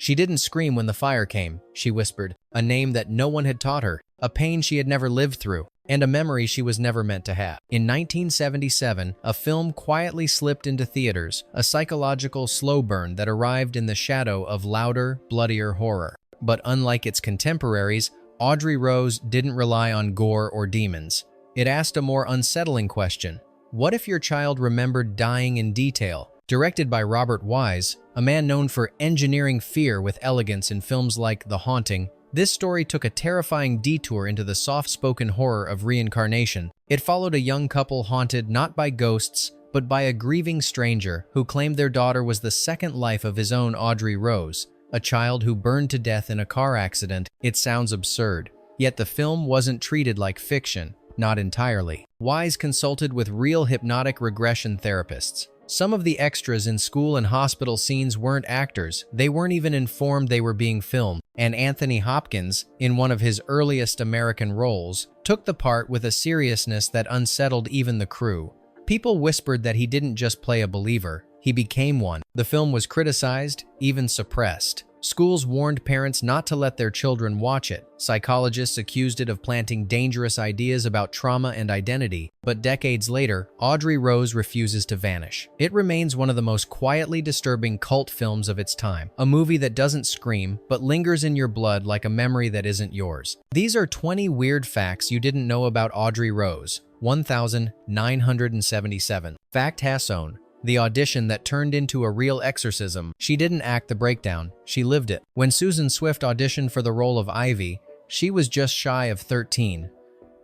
She didn't scream when the fire came, she whispered, a name that no one had taught her, a pain she had never lived through, and a memory she was never meant to have. In 1977, a film quietly slipped into theaters, a psychological slow burn that arrived in the shadow of louder, bloodier horror. But unlike its contemporaries, Audrey Rose didn't rely on gore or demons. It asked a more unsettling question. What if your child remembered dying in detail? Directed by Robert Wise, a man known for engineering fear with elegance in films like The Haunting, this story took a terrifying detour into the soft-spoken horror of reincarnation. It followed a young couple haunted not by ghosts, but by a grieving stranger who claimed their daughter was the second life of his own Audrey Rose, a child who burned to death in a car accident. It sounds absurd, yet the film wasn't treated like fiction, not entirely. Wise consulted with real hypnotic regression therapists. Some of the extras in school and hospital scenes weren't actors, they weren't even informed they were being filmed, and Anthony Hopkins, in one of his earliest American roles, took the part with a seriousness that unsettled even the crew. People whispered that he didn't just play a believer, he became one. The film was criticized, even suppressed. Schools warned parents not to let their children watch it. Psychologists accused it of planting dangerous ideas about trauma and identity. But decades later, Audrey Rose refuses to vanish. It remains one of the most quietly disturbing cult films of its time. A movie that doesn't scream, but lingers in your blood like a memory that isn't yours. These are 20 weird facts you didn't know about Audrey Rose. 1977. Fact Hasson. The audition that turned into a real exorcism. She didn't act the breakdown, she lived it. When Susan Swift auditioned for the role of Ivy, she was just shy of 13.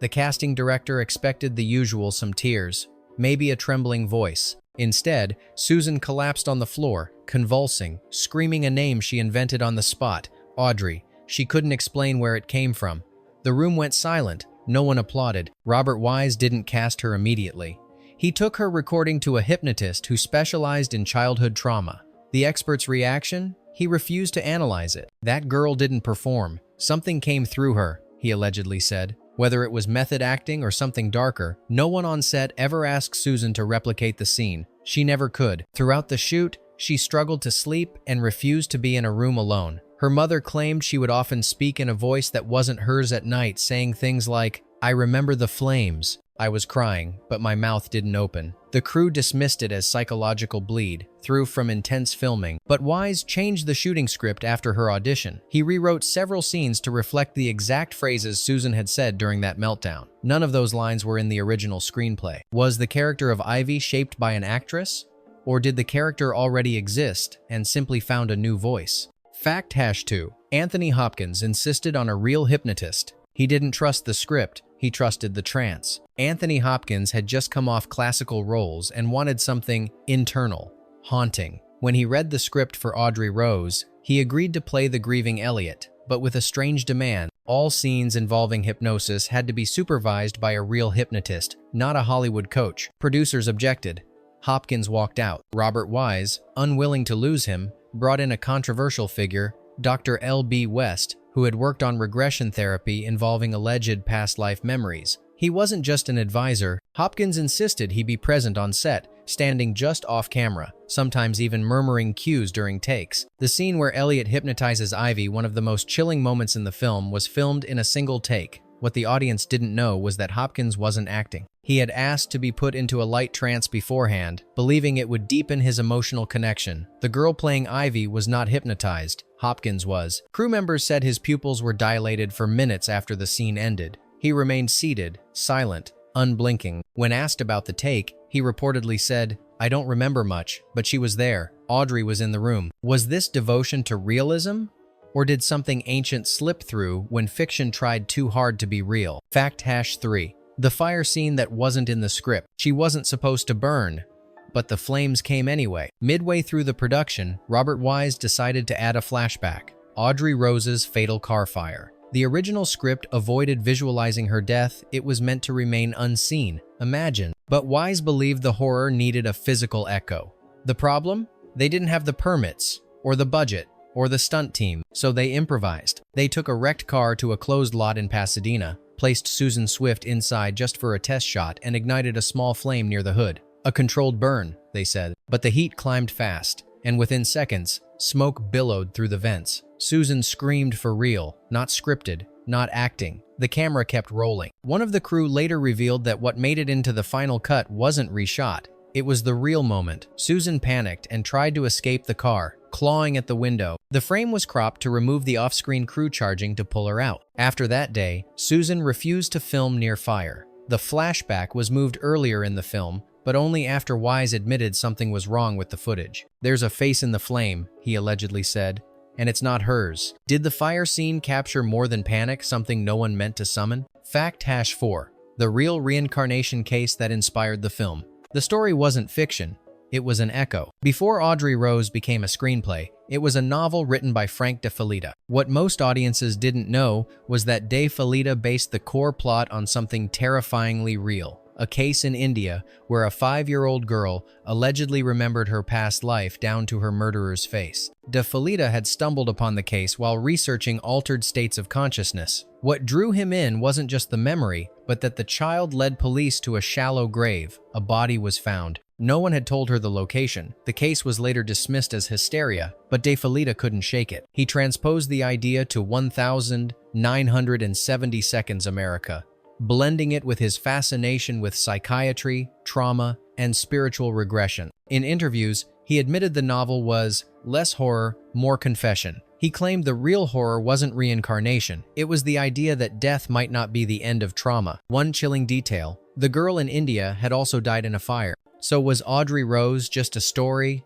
The casting director expected the usual, some tears, maybe a trembling voice. Instead, Susan collapsed on the floor, convulsing, screaming a name she invented on the spot, Audrey. She couldn't explain where it came from. The room went silent, no one applauded. Robert Wise didn't cast her immediately. He took her recording to a hypnotist who specialized in childhood trauma. The expert's reaction? He refused to analyze it. That girl didn't perform. Something came through her, he allegedly said. Whether it was method acting or something darker, no one on set ever asked Susan to replicate the scene. She never could. Throughout the shoot, she struggled to sleep and refused to be in a room alone. Her mother claimed she would often speak in a voice that wasn't hers at night, saying things like, "I remember the flames." I was crying, but my mouth didn't open. The crew dismissed it as psychological bleed, through from intense filming. But Wise changed the shooting script after her audition. He rewrote several scenes to reflect the exact phrases Susan had said during that meltdown. None of those lines were in the original screenplay. Was the character of Ivy shaped by an actress? Or did the character already exist and simply found a new voice? Fact #2. Anthony Hopkins insisted on a real hypnotist. He didn't trust the script, he trusted the trance. Anthony Hopkins had just come off classical roles and wanted something internal, haunting. When he read the script for Audrey Rose, he agreed to play the grieving Elliot, but with a strange demand. All scenes involving hypnosis had to be supervised by a real hypnotist, not a Hollywood coach. Producers objected. Hopkins walked out. Robert Wise, unwilling to lose him, brought in a controversial figure, Dr. L.B. West, who had worked on regression therapy involving alleged past life memories. He wasn't just an advisor. Hopkins insisted he be present on set, standing just off camera, sometimes even murmuring cues during takes. The scene where Elliot hypnotizes Ivy, one of the most chilling moments in the film, was filmed in a single take. What the audience didn't know was that Hopkins wasn't acting. He had asked to be put into a light trance beforehand, believing it would deepen his emotional connection. The girl playing Ivy was not hypnotized. Hopkins was. Crew members said his pupils were dilated for minutes after the scene ended. He remained seated, silent, unblinking. When asked about the take, he reportedly said, "I don't remember much, but she was there. Audrey was in the room." Was this devotion to realism? Or did something ancient slip through when fiction tried too hard to be real? Fact #3. The fire scene that wasn't in the script. She wasn't supposed to burn, but the flames came anyway. Midway through the production, Robert Wise decided to add a flashback. Audrey Rose's fatal car fire. The original script avoided visualizing her death. It was meant to remain unseen. Imagine. But Wise believed the horror needed a physical echo. The problem? They didn't have the permits, or the budget, or the stunt team, so they improvised. They took a wrecked car to a closed lot in Pasadena, placed Susan Swift inside just for a test shot, and ignited a small flame near the hood. A controlled burn, they said. But the heat climbed fast, and within seconds, Smoke billowed through the vents. Susan screamed for real, not scripted, not acting. The camera kept rolling. One of the crew later revealed that what made it into the final cut wasn't reshot. It was the real moment. Susan panicked and tried to escape the car, clawing at the window. The frame was cropped to remove the off-screen crew charging to pull her out. After that day, Susan refused to film near fire. The flashback was moved earlier in the film, but only after Wise admitted something was wrong with the footage. "There's a face in the flame," he allegedly said, "and it's not hers." Did the fire scene capture more than panic, something no one meant to summon? Fact #4. The real reincarnation case that inspired the film. The story wasn't fiction, it was an echo. Before Audrey Rose became a screenplay, it was a novel written by Frank De Felitta. What most audiences didn't know was that De Felitta based the core plot on something terrifyingly real. A case in India where a 5-year-old girl allegedly remembered her past life down to her murderer's face. De Felitta had stumbled upon the case while researching altered states of consciousness. What drew him in wasn't just the memory, but that the child led police to a shallow grave. A body was found. No one had told her the location. The case was later dismissed as hysteria, but De Felitta couldn't shake it. He transposed the idea to 1970 seconds America, blending it with his fascination with psychiatry, trauma, and spiritual regression. In interviews, he admitted the novel was less horror, more confession. He claimed the real horror wasn't reincarnation. It was the idea that death might not be the end of trauma. One chilling detail: the girl in India had also died in a fire. So was Audrey Rose just a story,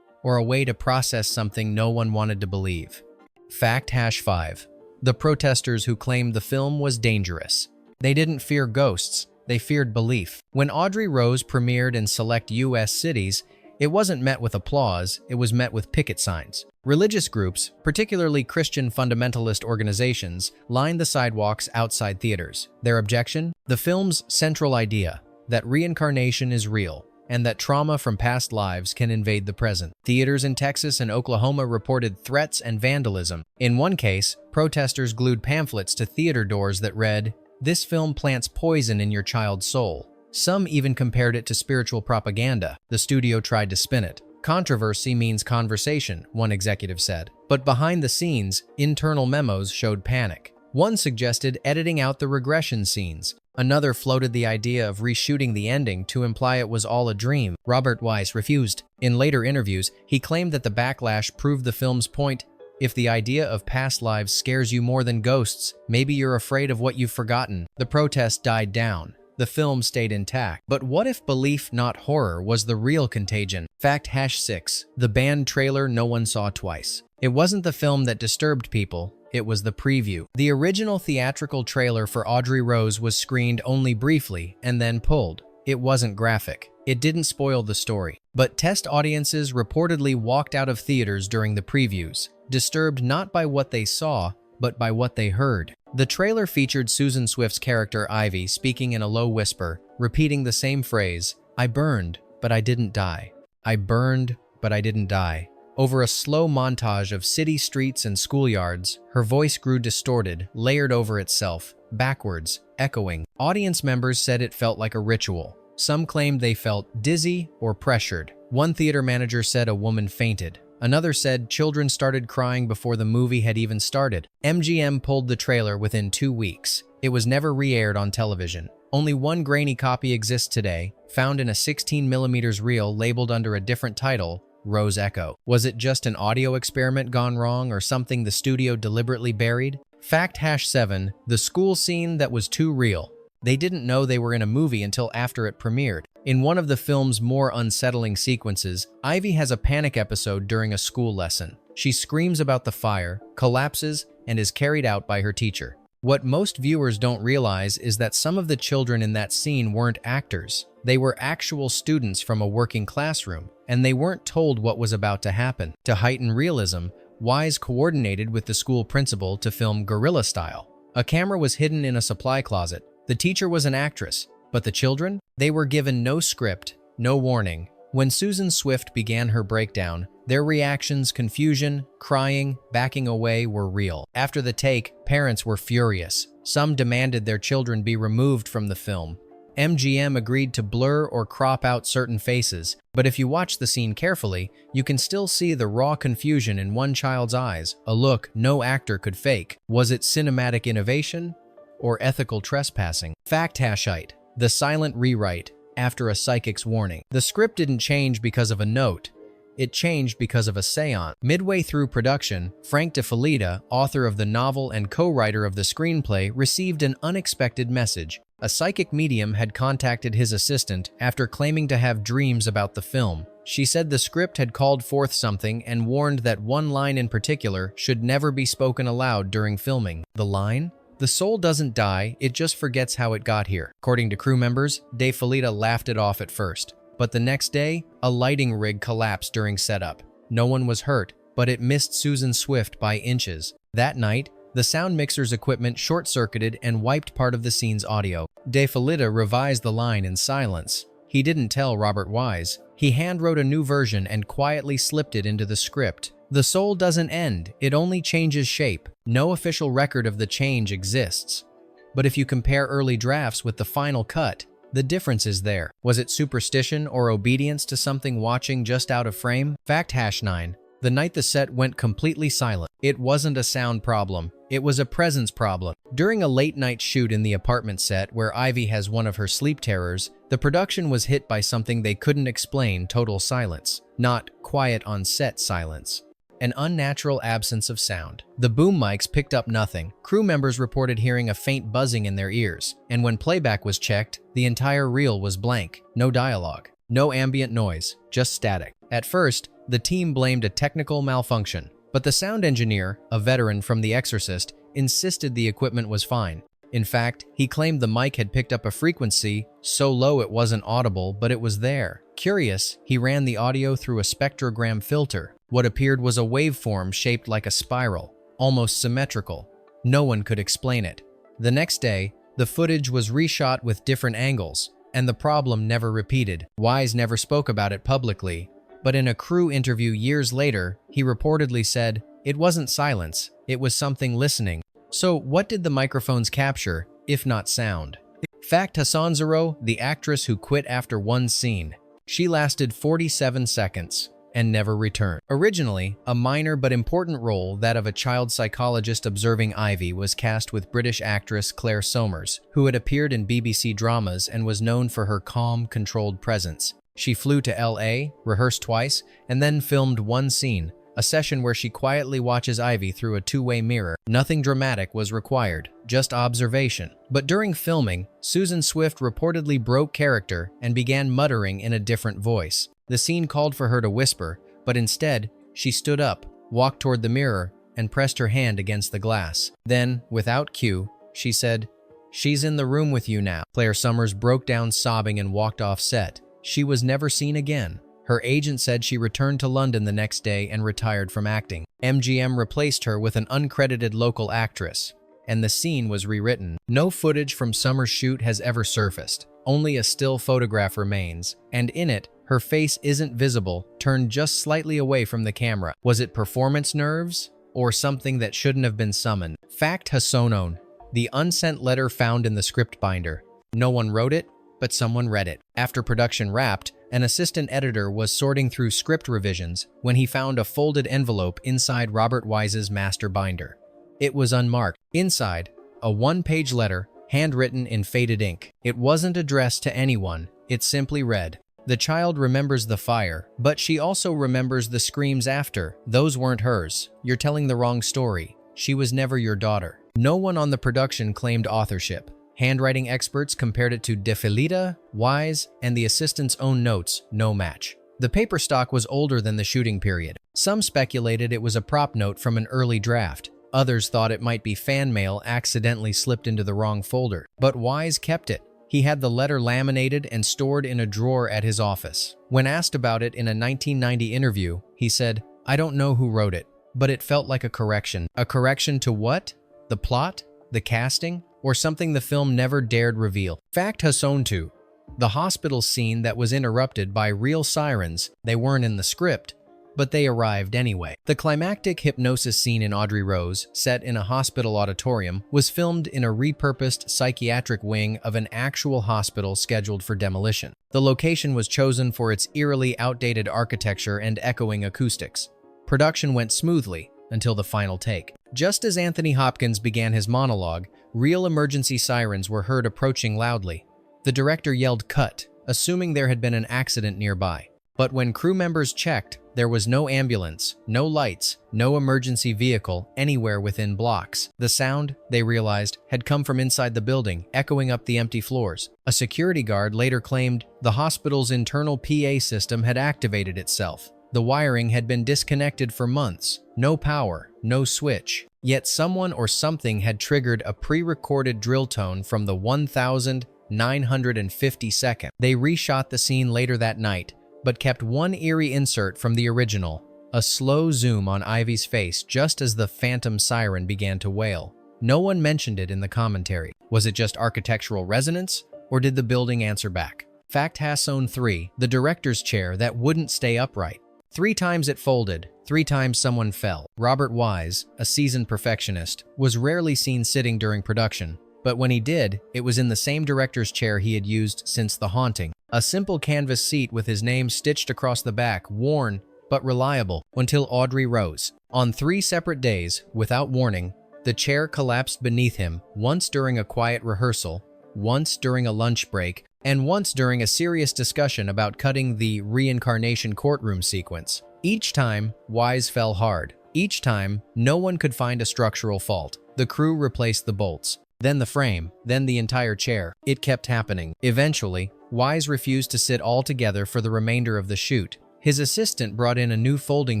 or a way to process something no one wanted to believe? Fact #5. The protesters who claimed the film was dangerous. They didn't fear ghosts, they feared belief. When Audrey Rose premiered in select US cities, it wasn't met with applause, it was met with picket signs. Religious groups, particularly Christian fundamentalist organizations, lined the sidewalks outside theaters. Their objection? The film's central idea, that reincarnation is real, and that trauma from past lives can invade the present. Theaters in Texas and Oklahoma reported threats and vandalism. In one case, protesters glued pamphlets to theater doors that read, "This film plants poison in your child's soul." Some even compared it to spiritual propaganda. The studio tried to spin it. "Controversy means conversation," one executive said. But behind the scenes, internal memos showed panic. One suggested editing out the regression scenes. Another floated the idea of reshooting the ending to imply it was all a dream. Robert Wise refused. In later interviews, he claimed that the backlash proved the film's point: if the idea of past lives scares you more than ghosts, maybe you're afraid of what you've forgotten. The protest died down. The film stayed intact. But what if belief, not horror, was the real contagion? Fact #6. The banned trailer no one saw twice. It wasn't the film that disturbed people, it was the preview. The original theatrical trailer for Audrey Rose was screened only briefly and then pulled. It wasn't graphic. It didn't spoil the story. But test audiences reportedly walked out of theaters during the previews, disturbed not by what they saw, but by what they heard. The trailer featured Susan Swift's character Ivy speaking in a low whisper, repeating the same phrase, "I burned, but I didn't die. I burned, but I didn't die." Over a slow montage of city streets and schoolyards, her voice grew distorted, layered over itself, backwards, echoing. Audience members said it felt like a ritual. Some claimed they felt dizzy or pressured. One theater manager said a woman fainted. Another said children started crying before the movie had even started. MGM pulled the trailer within 2 weeks. It was never re-aired on television. Only one grainy copy exists today, found in a 16mm reel labeled under a different title, Rose Echo. Was it just an audio experiment gone wrong or something the studio deliberately buried? Fact #7. The school scene that was too real. They didn't know they were in a movie until after it premiered. In one of the film's more unsettling sequences, Ivy has a panic episode during a school lesson. She screams about the fire, collapses, and is carried out by her teacher. What most viewers don't realize is that some of the children in that scene weren't actors. They were actual students from a working classroom, and they weren't told what was about to happen. To heighten realism, Wise coordinated with the school principal to film guerrilla style. A camera was hidden in a supply closet. The teacher was an actress, but the children? They were given no script, no warning. When Susan Swift began her breakdown, their reactions, confusion, crying, backing away, were real. After the take, parents were furious. Some demanded their children be removed from the film. MGM agreed to blur or crop out certain faces, but if you watch the scene carefully, you can still see the raw confusion in one child's eyes, a look no actor could fake. Was it cinematic innovation or ethical trespassing? Fact-hashite, the silent rewrite after a psychic's warning. The script didn't change because of a note. It changed because of a séance. Midway through production, Frank DeFelitta, author of the novel and co-writer of the screenplay, received an unexpected message. A psychic medium had contacted his assistant after claiming to have dreams about the film. She said the script had called forth something and warned that one line in particular should never be spoken aloud during filming. The line? "The soul doesn't die, it just forgets how it got here." According to crew members, DeFelitta laughed it off at first. But the next day, a lighting rig collapsed during setup. No one was hurt, but it missed Susan Swift by inches. That night, the sound mixer's equipment short-circuited and wiped part of the scene's audio. DeFelitta revised the line in silence. He didn't tell Robert Wise. He handwrote a new version and quietly slipped it into the script. The soul doesn't end, it only changes shape. No official record of the change exists. But if you compare early drafts with the final cut, the difference is there. Was it superstition or obedience to something watching just out of frame? Fact-9. The night the set went completely silent, it wasn't a sound problem. It was a presence problem. During a late-night shoot in the apartment set where Ivy has one of her sleep terrors, the production was hit by something they couldn't explain: total silence. Not quiet-on-set silence. An unnatural absence of sound. The boom mics picked up nothing. Crew members reported hearing a faint buzzing in their ears, and when playback was checked, the entire reel was blank. No dialogue, no ambient noise, just static. At first, the team blamed a technical malfunction, but the sound engineer, a veteran from The Exorcist, insisted the equipment was fine. In fact, he claimed the mic had picked up a frequency so low it wasn't audible, but it was there. Curious, he ran the audio through a spectrogram filter. What appeared was a waveform shaped like a spiral, almost symmetrical. No one could explain it. The next day, the footage was reshot with different angles, and the problem never repeated. Wise never spoke about it publicly, but in a crew interview years later, he reportedly said, "It wasn't silence, it was something listening." So what did the microphones capture, if not sound? Fact: Hassanzaro, the actress who quit after one scene. She lasted 47 seconds and never returned. Originally, a minor but important role, that of a child psychologist observing Ivy, was cast with British actress Claire Somers, who had appeared in BBC dramas and was known for her calm, controlled presence. She flew to LA, rehearsed twice, and then filmed one scene, a session where she quietly watches Ivy through a two-way mirror. Nothing dramatic was required, just observation. But during filming, Susan Swift reportedly broke character and began muttering in a different voice. The scene called for her to whisper, but instead, she stood up, walked toward the mirror, and pressed her hand against the glass. Then, without cue, she said, "She's in the room with you now." Claire Somers broke down sobbing and walked off set. She was never seen again. Her agent said she returned to London the next day and retired from acting. MGM replaced her with an uncredited local actress, and the scene was rewritten. No footage from Somers' shoot has ever surfaced. Only a still photograph remains, and in it, her face isn't visible, turned just slightly away from the camera. Was it performance nerves, or something that shouldn't have been summoned? Fact: Hassonon, the unsent letter found in the script binder. No one wrote it, but someone read it. After production wrapped, an assistant editor was sorting through script revisions when he found a folded envelope inside Robert Wise's master binder. It was unmarked. Inside, a one-page letter, handwritten in faded ink. It wasn't addressed to anyone. It simply read, "The child remembers the fire, but she also remembers the screams after. Those weren't hers. You're telling the wrong story. She was never your daughter." No one on the production claimed authorship. Handwriting experts compared it to DeFelitta, Wise, and the assistant's own notes, no match. The paper stock was older than the shooting period. Some speculated it was a prop note from an early draft. Others thought it might be fan mail accidentally slipped into the wrong folder. But Wise kept it. He had the letter laminated and stored in a drawer at his office. When asked about it in a 1990 interview, he said, "I don't know who wrote it, but it felt like a correction." A correction to what? The plot? The casting? Or something the film never dared reveal? Fact: Hasson 2. The hospital scene that was interrupted by real sirens, they weren't in the script, but they arrived anyway. The climactic hypnosis scene in Audrey Rose, set in a hospital auditorium, was filmed in a repurposed psychiatric wing of an actual hospital scheduled for demolition. The location was chosen for its eerily outdated architecture and echoing acoustics. Production went smoothly until the final take. Just as Anthony Hopkins began his monologue, real emergency sirens were heard approaching loudly. The director yelled "cut," assuming there had been an accident nearby. But when crew members checked, there was no ambulance, no lights, no emergency vehicle anywhere within blocks. The sound, they realized, had come from inside the building, echoing up the empty floors. A security guard later claimed the hospital's internal PA system had activated itself. The wiring had been disconnected for months. No power, no switch. Yet someone or something had triggered a pre-recorded drill tone from the 1,950-second. They reshot the scene later that night, but kept one eerie insert from the original, a slow zoom on Ivy's face just as the phantom siren began to wail. No one mentioned it in the commentary. Was it just architectural resonance, or did the building answer back? Fact Hasson 3, the director's chair that wouldn't stay upright. 3 times it folded, 3 times someone fell. Robert Wise, a seasoned perfectionist, was rarely seen sitting during production, but when he did, it was in the same director's chair he had used since The Haunting. A simple canvas seat with his name stitched across the back, worn but reliable, until Audrey Rose. On 3 separate days, without warning, the chair collapsed beneath him, once during a quiet rehearsal, once during a lunch break, and once during a serious discussion about cutting the reincarnation courtroom sequence. Each time, Wise fell hard. Each time, no one could find a structural fault. The crew replaced the bolts, then the frame, then the entire chair. It kept happening. Eventually, Wise refused to sit altogether for the remainder of the shoot. His assistant brought in a new folding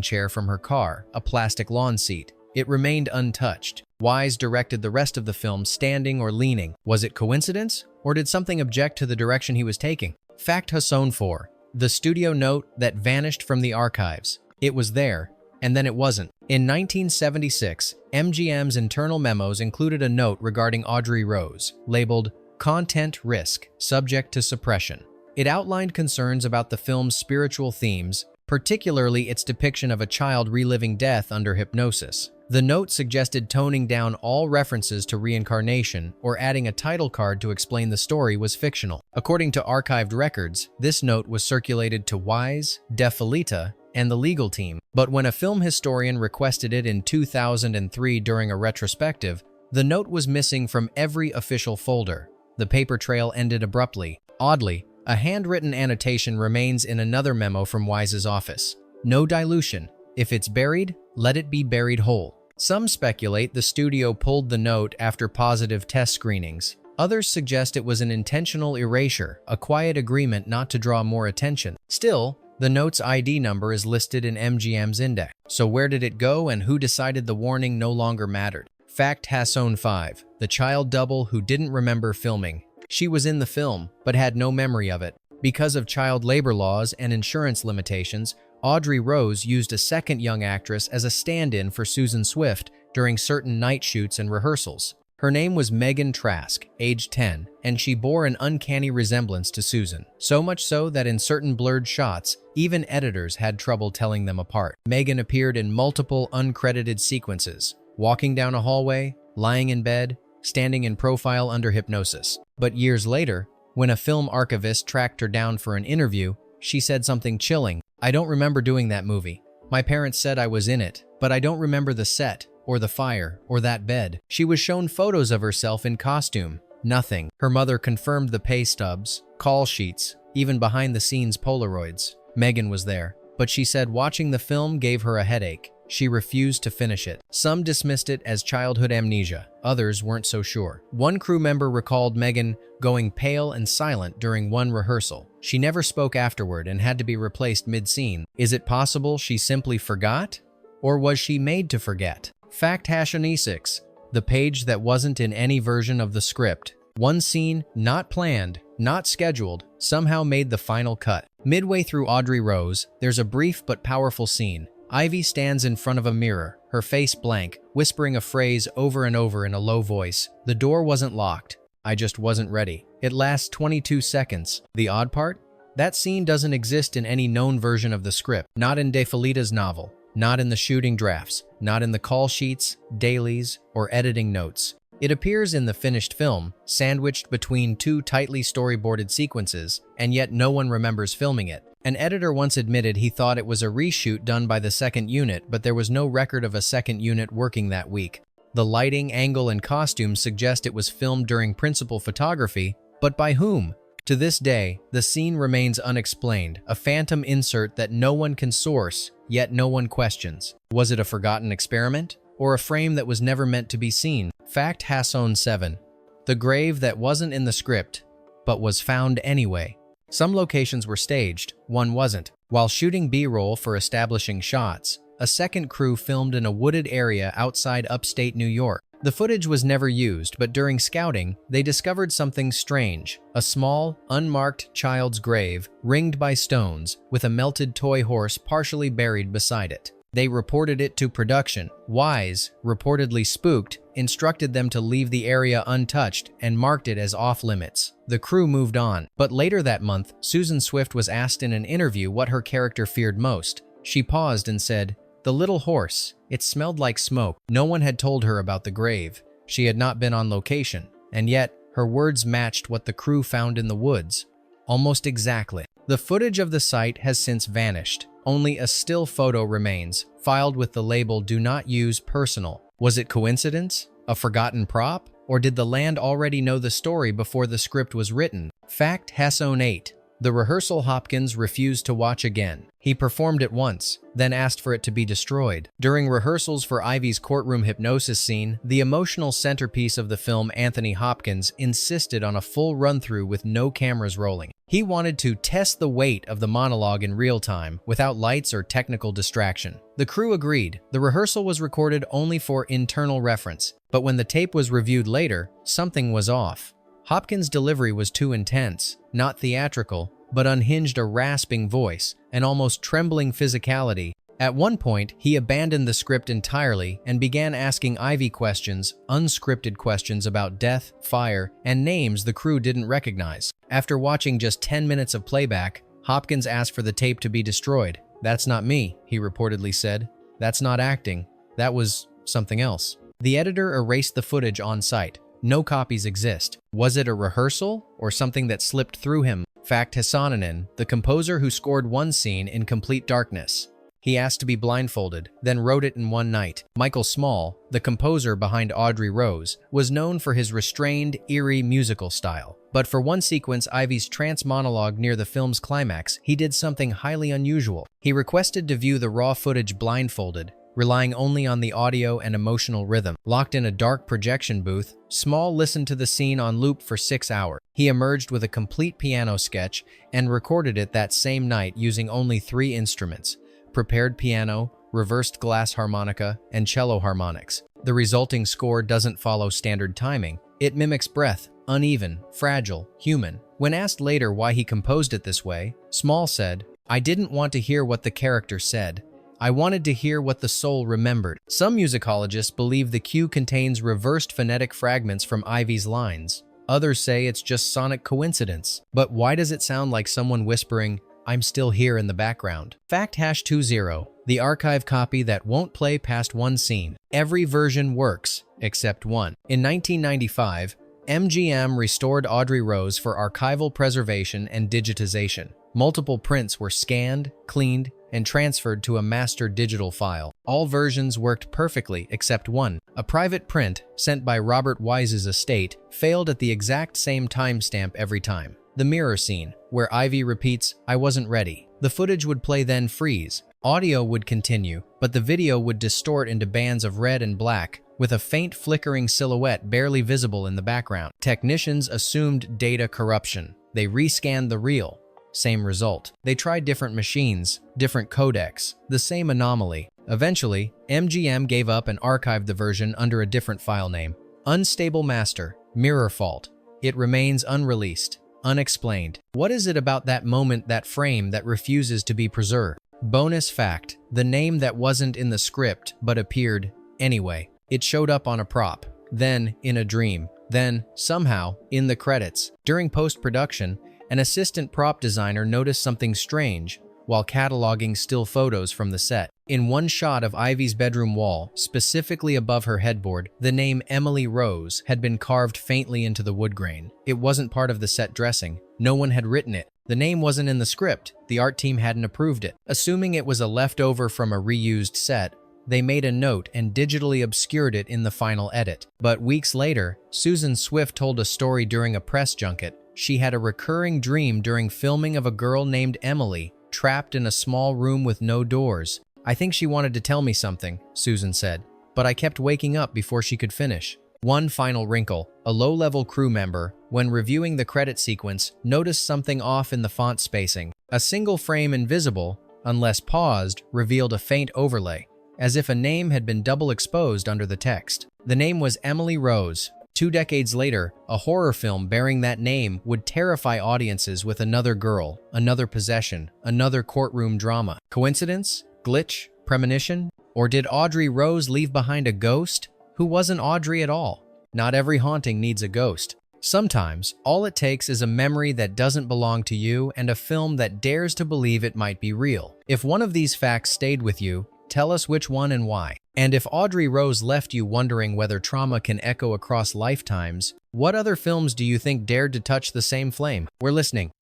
chair from her car, a plastic lawn seat. It remained untouched. Wise directed the rest of the film standing or leaning. Was it coincidence, or did something object to the direction he was taking? Fact Hasson 4, the studio note that vanished from the archives. It was there, and then it wasn't. In 1976, MGM's internal memos included a note regarding Audrey Rose, labeled "Content Risk, Subject to Suppression." It outlined concerns about the film's spiritual themes, particularly its depiction of a child reliving death under hypnosis. The note suggested toning down all references to reincarnation or adding a title card to explain the story was fictional. According to archived records, this note was circulated to Wise, De Filita, and the legal team. But when a film historian requested it in 2003 during a retrospective, the note was missing from every official folder. The paper trail ended abruptly. Oddly, a handwritten annotation remains in another memo from Wise's office. No dilution. If it's buried, let it be buried whole. Some speculate the studio pulled the note after positive test screenings. Others suggest it was an intentional erasure, a quiet agreement not to draw more attention. Still, the note's ID number is listed in MGM's index. So where did it go and who decided the warning no longer mattered? Fact Hasson 5, the child double who didn't remember filming. She was in the film, but had no memory of it. Because of child labor laws and insurance limitations, Audrey Rose used a second young actress as a stand-in for Susan Swift during certain night shoots and rehearsals. Her name was Megan Trask, age 10, and she bore an uncanny resemblance to Susan. So much so that in certain blurred shots, even editors had trouble telling them apart. Megan appeared in multiple uncredited sequences, walking down a hallway, lying in bed, standing in profile under hypnosis. But years later, when a film archivist tracked her down for an interview, she said something chilling. "I don't remember doing that movie. My parents said I was in it, but I don't remember the set, or the fire, or that bed." She was shown photos of herself in costume. Nothing. Her mother confirmed the pay stubs, call sheets, even behind-the-scenes Polaroids. Megan was there, but she said watching the film gave her a headache. She refused to finish it. Some dismissed it as childhood amnesia. Others weren't so sure. One crew member recalled Megan going pale and silent during one rehearsal. She never spoke afterward and had to be replaced mid-scene. Is it possible she simply forgot? Or was she made to forget? Fact Hasson 6, the page that wasn't in any version of the script. One scene, not planned, not scheduled, somehow made the final cut. Midway through Audrey Rose, there's a brief but powerful scene. Ivy stands in front of a mirror, her face blank, whispering a phrase over and over in a low voice. The door wasn't locked. I just wasn't ready. It lasts 22 seconds. The odd part? That scene doesn't exist in any known version of the script, not in De Felida's novel, not in the shooting drafts, not in the call sheets, dailies, or editing notes. It appears in the finished film, sandwiched between two tightly storyboarded sequences, and yet no one remembers filming it. An editor once admitted he thought it was a reshoot done by the second unit, but there was no record of a second unit working that week. The lighting, angle, and costumes suggest it was filmed during principal photography, but by whom? To this day, the scene remains unexplained, a phantom insert that no one can source, yet no one questions. Was it a forgotten experiment? Or a frame that was never meant to be seen? Fact Hasson 7. The grave that wasn't in the script, but was found anyway. Some locations were staged, one wasn't. While shooting B-roll for establishing shots, a second crew filmed in a wooded area outside upstate New York. The footage was never used, but during scouting, they discovered something strange. A small, unmarked child's grave, ringed by stones, with a melted toy horse partially buried beside it. They reported it to production. Wise, reportedly spooked, instructed them to leave the area untouched and marked it as off-limits. The crew moved on. But later that month, Susan Swift was asked in an interview what her character feared most. She paused and said, "The little horse. It smelled like smoke." No one had told her about the grave. She had not been on location. And yet, her words matched what the crew found in the woods. Almost exactly. The footage of the site has since vanished. Only a still photo remains, filed with the label "Do Not Use Personal." Was it coincidence? A forgotten prop? Or did the land already know the story before the script was written? Fact Hasson 8. The rehearsal Hopkins refused to watch again. He performed it once, then asked for it to be destroyed. During rehearsals for Ivy's courtroom hypnosis scene, the emotional centerpiece of the film, Anthony Hopkins insisted on a full run-through with no cameras rolling. He wanted to test the weight of the monologue in real time, without lights or technical distraction. The crew agreed. The rehearsal was recorded only for internal reference, but when the tape was reviewed later, something was off. Hopkins' delivery was too intense, not theatrical, but unhinged, a rasping voice, an almost trembling physicality. At one point, he abandoned the script entirely and began asking Ivy questions, unscripted questions about death, fire, and names the crew didn't recognize. After watching just 10 minutes of playback, Hopkins asked for the tape to be destroyed. "That's not me," he reportedly said. "That's not acting. That was something else." The editor erased the footage on site. No copies exist. Was it a rehearsal or something that slipped through him? Fact Hassonanen, the composer who scored one scene in complete darkness. He asked to be blindfolded, then wrote it in one night. Michael Small, the composer behind Audrey Rose, was known for his restrained, eerie musical style. But for one sequence, Ivy's trance monologue near the film's climax, he did something highly unusual. He requested to view the raw footage blindfolded, relying only on the audio and emotional rhythm. Locked in a dark projection booth, Small listened to the scene on loop for 6 hours. He emerged with a complete piano sketch and recorded it that same night using only 3 instruments: prepared piano, reversed glass harmonica, and cello harmonics. The resulting score doesn't follow standard timing. It mimics breath, uneven, fragile, human. When asked later why he composed it this way, Small said, "I didn't want to hear what the character said. I wanted to hear what the soul remembered." Some musicologists believe the cue contains reversed phonetic fragments from Ivy's lines. Others say it's just sonic coincidence. But why does it sound like someone whispering, "I'm still here" in the background? Fact #20. The archive copy that won't play past one scene. Every version works, except one. In 1995, MGM restored Audrey Rose for archival preservation and digitization. Multiple prints were scanned, cleaned, and transferred to a master digital file. All versions worked perfectly except one. A private print, sent by Robert Wise's estate, failed at the exact same timestamp every time. The mirror scene, where Ivy repeats, "I wasn't ready." The footage would play, then freeze. Audio would continue, but the video would distort into bands of red and black, with a faint flickering silhouette barely visible in the background. Technicians assumed data corruption. They rescanned the reel. Same result. They tried different machines, different codecs, the same anomaly. Eventually, MGM gave up and archived the version under a different file name. Unstable master, mirror fault. It remains unreleased, unexplained. What is it about that moment, that frame, that refuses to be preserved? Bonus fact, the name that wasn't in the script but appeared anyway. It showed up on a prop, then in a dream, then, somehow, in the credits. During post-production, An assistant prop designer noticed something strange while cataloging still photos from the set. In one shot of Ivy's bedroom wall, specifically above her headboard, the name Emily Rose had been carved faintly into the wood grain. It wasn't part of the set dressing. No one had written it. The name wasn't in the script. The art team hadn't approved it. Assuming it was a leftover from a reused set, they made a note and digitally obscured it in the final edit. But weeks later, Susan Swift told a story during a press junket. She had a recurring dream during filming of a girl named Emily, trapped in a small room with no doors. "I think she wanted to tell me something," Susan said, "but I kept waking up before she could finish." One final wrinkle: a low-level crew member, when reviewing the credit sequence, noticed something off in the font spacing. A single frame invisible, unless paused, revealed a faint overlay, as if a name had been double exposed under the text. The name was Emily Rose. 2 decades later, a horror film bearing that name would terrify audiences with another girl, another possession, another courtroom drama. Coincidence? Glitch? Premonition? Or did Audrey Rose leave behind a ghost who wasn't Audrey at all? Not every haunting needs a ghost. Sometimes, all it takes is a memory that doesn't belong to you and a film that dares to believe it might be real. If one of these facts stayed with you, tell us which one and why. And if Audrey Rose left you wondering whether trauma can echo across lifetimes, what other films do you think dared to touch the same flame? We're listening.